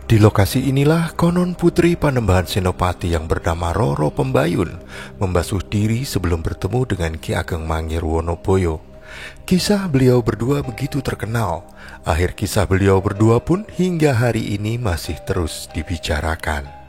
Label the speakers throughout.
Speaker 1: Di lokasi inilah konon putri Panembahan Senopati yang bernama Roro Pembayun membasuh diri sebelum bertemu dengan Ki Ageng Mangir Wonoboyo. Kisah beliau berdua begitu terkenal. Akhir kisah beliau berdua pun hingga hari ini masih terus dibicarakan.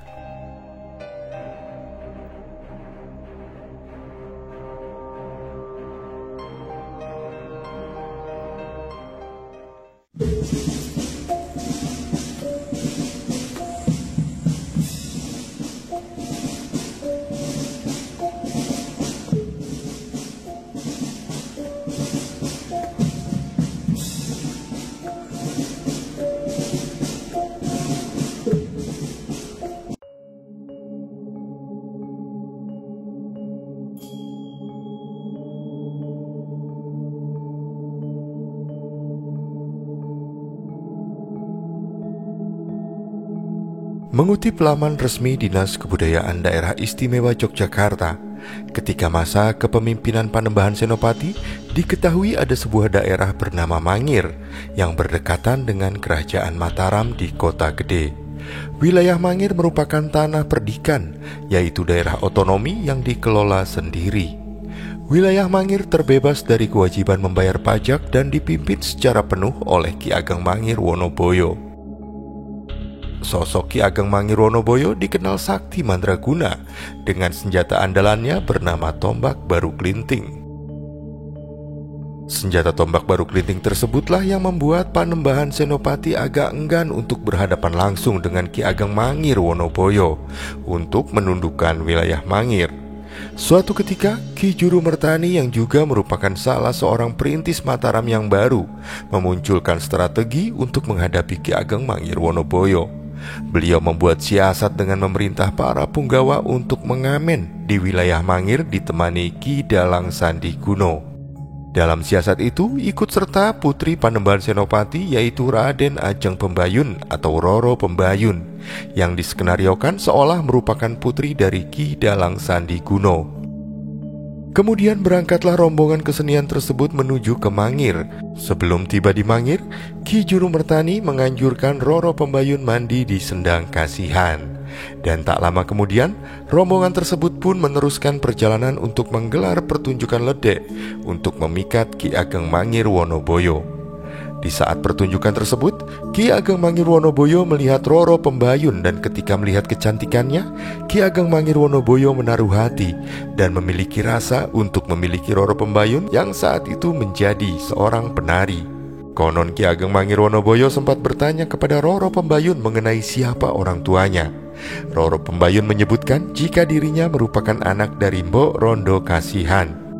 Speaker 1: Mengutip laman resmi Dinas Kebudayaan Daerah Istimewa Yogyakarta, ketika masa kepemimpinan Panembahan Senopati, diketahui ada sebuah daerah bernama Mangir yang berdekatan dengan Kerajaan Mataram di Kota Gede. Wilayah Mangir merupakan tanah perdikan, yaitu daerah otonomi yang dikelola sendiri. Wilayah Mangir terbebas dari kewajiban membayar pajak dan dipimpin secara penuh oleh Ki Ageng Mangir Wonoboyo. Sosok Ki Ageng Mangir Wonoboyo dikenal sakti mandraguna dengan senjata andalannya bernama tombak baru klinting. Senjata tombak baru klinting tersebutlah yang membuat Panembahan Senopati agak enggan untuk berhadapan langsung dengan Ki Ageng Mangir Wonoboyo untuk menundukkan wilayah Mangir. Suatu ketika, Ki Juru Mertani yang juga merupakan salah seorang perintis Mataram yang baru memunculkan strategi untuk menghadapi Ki Ageng Mangir Wonoboyo. Beliau membuat siasat dengan memerintah para punggawa untuk mengamen di wilayah Mangir ditemani Ki Dalang Sandi Guno. Dalam siasat itu ikut serta putri Panembahan Senopati yaitu Raden Ajeng Pembayun atau Roro Pembayun yang diskenariokan seolah merupakan putri dari Ki Dalang Sandi Guno. Kemudian berangkatlah rombongan kesenian tersebut menuju ke Mangir. Sebelum tiba di Mangir, Ki Juru Mertani menganjurkan Roro Pembayun mandi di Sendang Kasihan. Dan tak lama kemudian, rombongan tersebut pun meneruskan perjalanan untuk menggelar pertunjukan ledek untuk memikat Ki Ageng Mangir Wonoboyo. Di saat pertunjukan tersebut, Ki Ageng Mangir Wonoboyo melihat Roro Pembayun dan ketika melihat kecantikannya, Ki Ageng Mangir Wonoboyo menaruh hati dan memiliki rasa untuk memiliki Roro Pembayun yang saat itu menjadi seorang penari. Konon Ki Ageng Mangir Wonoboyo sempat bertanya kepada Roro Pembayun mengenai siapa orang tuanya. Roro Pembayun menyebutkan jika dirinya merupakan anak dari Mbok Rondo Kasihan.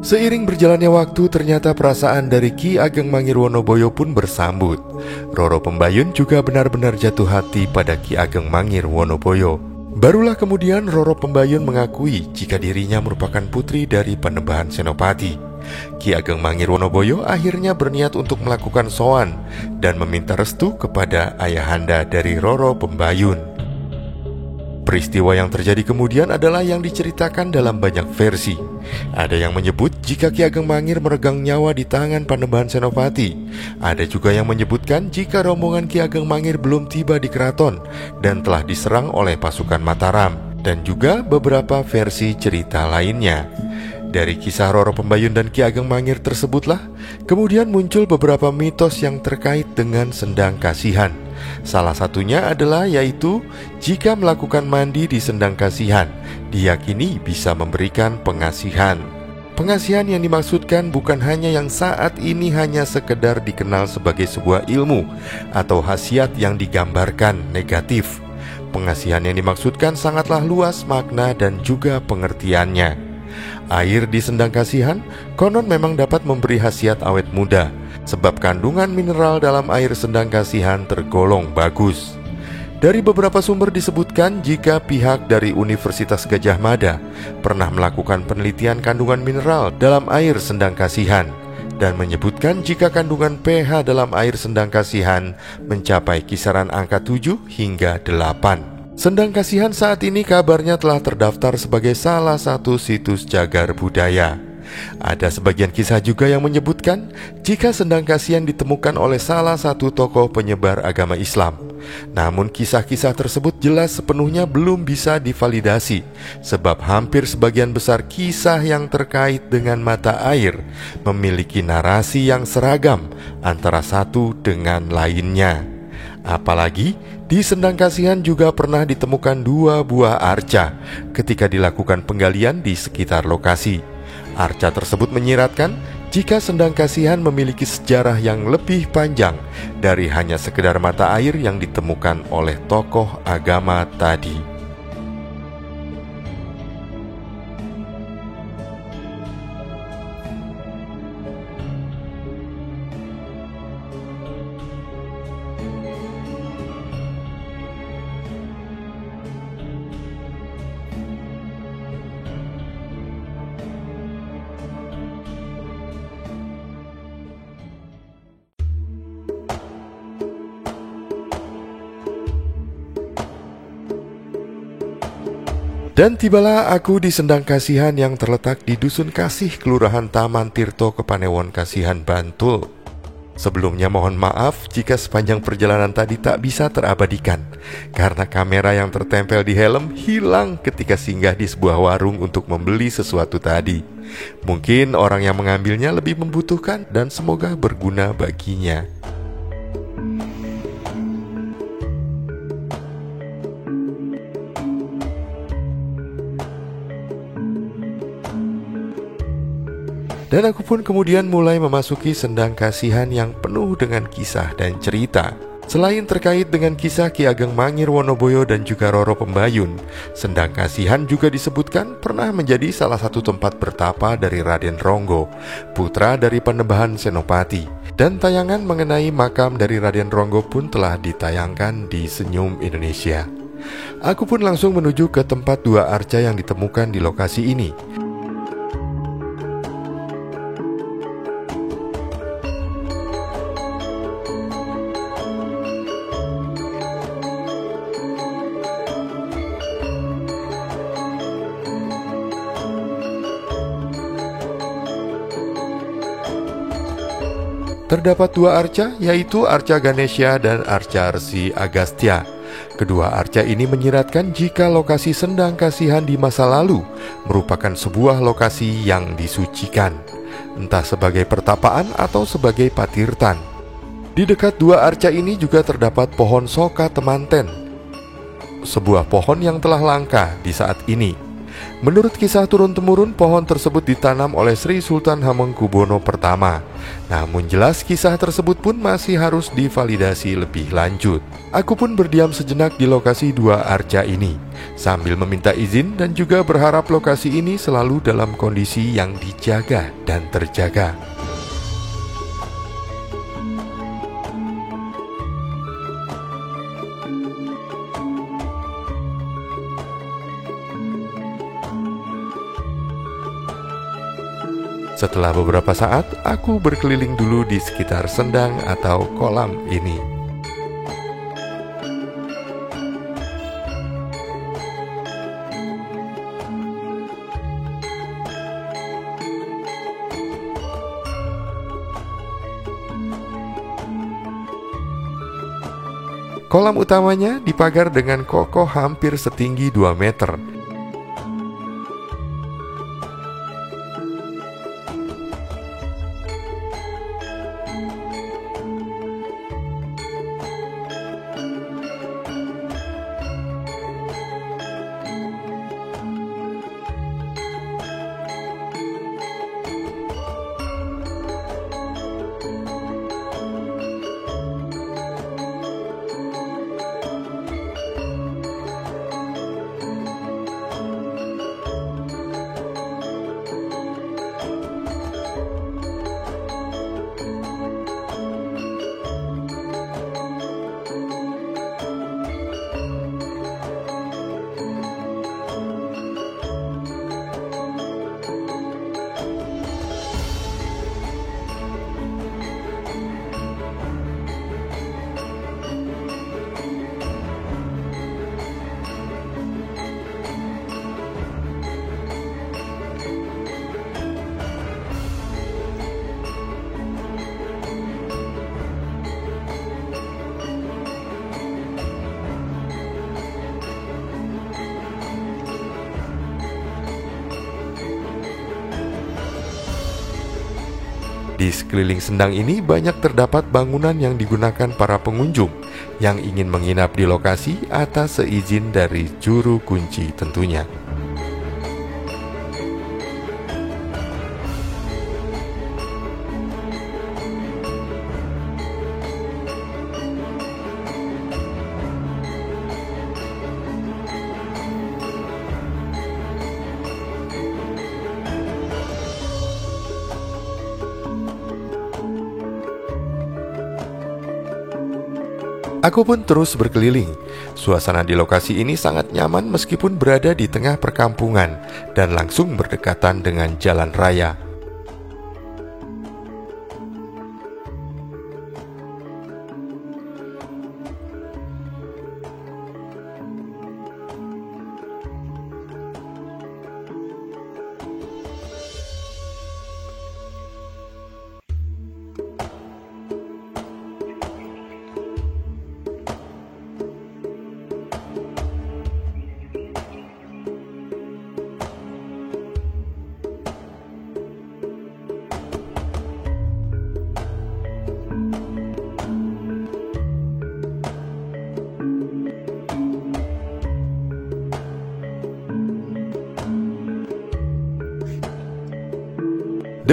Speaker 1: Seiring berjalannya waktu, ternyata perasaan dari Ki Ageng Mangir Wonoboyo pun bersambut. Roro Pembayun juga benar-benar jatuh hati pada Ki Ageng Mangir Wonoboyo. Barulah kemudian Roro Pembayun mengakui jika dirinya merupakan putri dari Panembahan Senopati. Ki Ageng Mangir Wonoboyo akhirnya berniat untuk melakukan sowan dan meminta restu kepada ayahanda dari Roro Pembayun. Peristiwa yang terjadi kemudian adalah yang diceritakan dalam banyak versi. Ada yang menyebut jika Ki Ageng Mangir meregang nyawa di tangan Panembahan Senopati. Ada juga yang menyebutkan jika rombongan Ki Ageng Mangir belum tiba di keraton dan telah diserang oleh pasukan Mataram. Dan juga beberapa versi cerita lainnya. Dari kisah Roro Pembayun dan Ki Ageng Mangir tersebutlah kemudian muncul beberapa mitos yang terkait dengan Sendang Kasihan. Salah satunya adalah yaitu jika melakukan mandi di Sendang Kasihan, diyakini bisa memberikan pengasihan. Pengasihan yang dimaksudkan bukan hanya yang saat ini hanya sekedar dikenal sebagai sebuah ilmu atau khasiat yang digambarkan negatif. Pengasihan yang dimaksudkan sangatlah luas makna dan juga pengertiannya. Air di Sendang Kasihan konon memang dapat memberi khasiat awet muda, sebab kandungan mineral dalam air Sendang Kasihan tergolong bagus. Dari beberapa sumber disebutkan jika pihak dari Universitas Gadjah Mada pernah melakukan penelitian kandungan mineral dalam air Sendang Kasihan dan menyebutkan jika kandungan pH dalam air Sendang Kasihan mencapai kisaran angka 7 hingga 8. Sendang Kasihan saat ini kabarnya telah terdaftar sebagai salah satu situs cagar budaya. Ada sebagian kisah juga yang menyebutkan jika sendang kasihan ditemukan oleh salah satu tokoh penyebar agama Islam. Namun kisah-kisah tersebut jelas sepenuhnya belum bisa divalidasi, sebab hampir sebagian besar kisah yang terkait dengan mata air memiliki narasi yang seragam antara satu dengan lainnya. Apalagi di sendang kasihan juga pernah ditemukan 2 buah arca ketika dilakukan penggalian di sekitar lokasi. Arca tersebut menyiratkan jika sendang kasihan memiliki sejarah yang lebih panjang dari hanya sekedar mata air yang ditemukan oleh tokoh agama tadi. Dan tibalah aku di sendang kasihan yang terletak di Dusun Kasih, Kelurahan Taman Tirto, Kepanewon, Kasihan, Bantul. Sebelumnya mohon maaf jika sepanjang perjalanan tadi tak bisa terabadikan, karena kamera yang tertempel di helm hilang ketika singgah di sebuah warung untuk membeli sesuatu tadi. Mungkin orang yang mengambilnya lebih membutuhkan dan semoga berguna baginya. Dan aku pun kemudian mulai memasuki sendang kasihan yang penuh dengan kisah dan cerita. Selain terkait dengan kisah Ki Ageng Mangir Wonoboyo dan juga Roro Pembayun, sendang kasihan juga disebutkan pernah menjadi salah satu tempat bertapa dari Raden Ronggo, putra dari Panembahan Senopati. Dan tayangan mengenai makam dari Raden Ronggo pun telah ditayangkan di Senyum Indonesia. Aku pun langsung menuju ke tempat 2 arca yang ditemukan di lokasi ini. Terdapat 2 arca, yaitu arca Ganesha dan arca Resi Agastya. Kedua arca ini menyiratkan jika lokasi sendang kasihan di masa lalu merupakan sebuah lokasi yang disucikan, entah sebagai pertapaan atau sebagai patirtan. Di dekat 2 arca ini juga terdapat pohon soka temanten, sebuah pohon yang telah langka di saat ini. Menurut kisah turun-temurun, pohon tersebut ditanam oleh Sri Sultan Hamengkubuwono I. Namun jelas kisah tersebut pun masih harus divalidasi lebih lanjut. Aku pun berdiam sejenak di lokasi 2 arca ini, sambil meminta izin dan juga berharap lokasi ini selalu dalam kondisi yang dijaga dan terjaga. Setelah beberapa saat, aku berkeliling dulu di sekitar sendang atau kolam ini. Kolam utamanya dipagar dengan kokoh hampir setinggi 2 meter. Di sekeliling sendang ini banyak terdapat bangunan yang digunakan para pengunjung yang ingin menginap di lokasi atas seizin dari juru kunci tentunya. Aku pun terus berkeliling. Suasana di lokasi ini sangat nyaman meskipun berada di tengah perkampungan dan langsung berdekatan dengan jalan raya.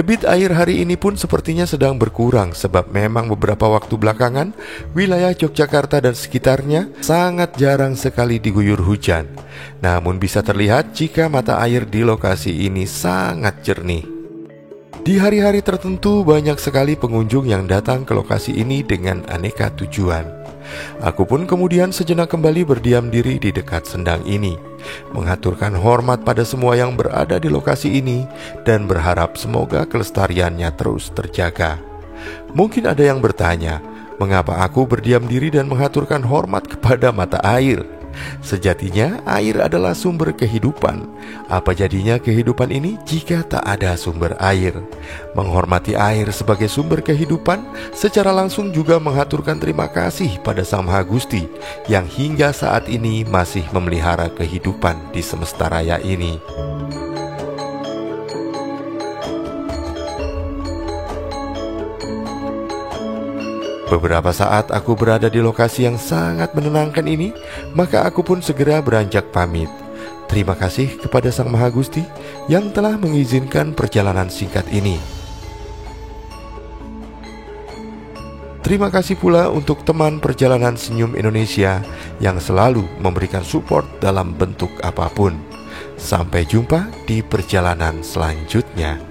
Speaker 1: Debit air hari ini pun sepertinya sedang berkurang sebab memang beberapa waktu belakangan wilayah Yogyakarta dan sekitarnya sangat jarang sekali diguyur hujan. Namun bisa terlihat jika mata air di lokasi ini sangat jernih. Di hari-hari tertentu banyak sekali pengunjung yang datang ke lokasi ini dengan aneka tujuan. Aku pun kemudian sejenak kembali berdiam diri di dekat sendang ini, mengaturkan hormat pada semua yang berada di lokasi ini dan berharap semoga kelestariannya terus terjaga. Mungkin ada yang bertanya, mengapa aku berdiam diri dan mengaturkan hormat kepada mata air? Sejatinya air adalah sumber kehidupan. Apa jadinya kehidupan ini jika tak ada sumber air? Menghormati air sebagai sumber kehidupan secara langsung juga mengaturkan terima kasih pada Sang Maha Gusti yang hingga saat ini masih memelihara kehidupan di semesta raya ini. Beberapa saat aku berada di lokasi yang sangat menenangkan ini, maka aku pun segera beranjak pamit. Terima kasih kepada Sang Maha Gusti yang telah mengizinkan perjalanan singkat ini. Terima kasih pula untuk teman perjalanan Senyum Indonesia yang selalu memberikan support dalam bentuk apapun. Sampai jumpa di perjalanan selanjutnya.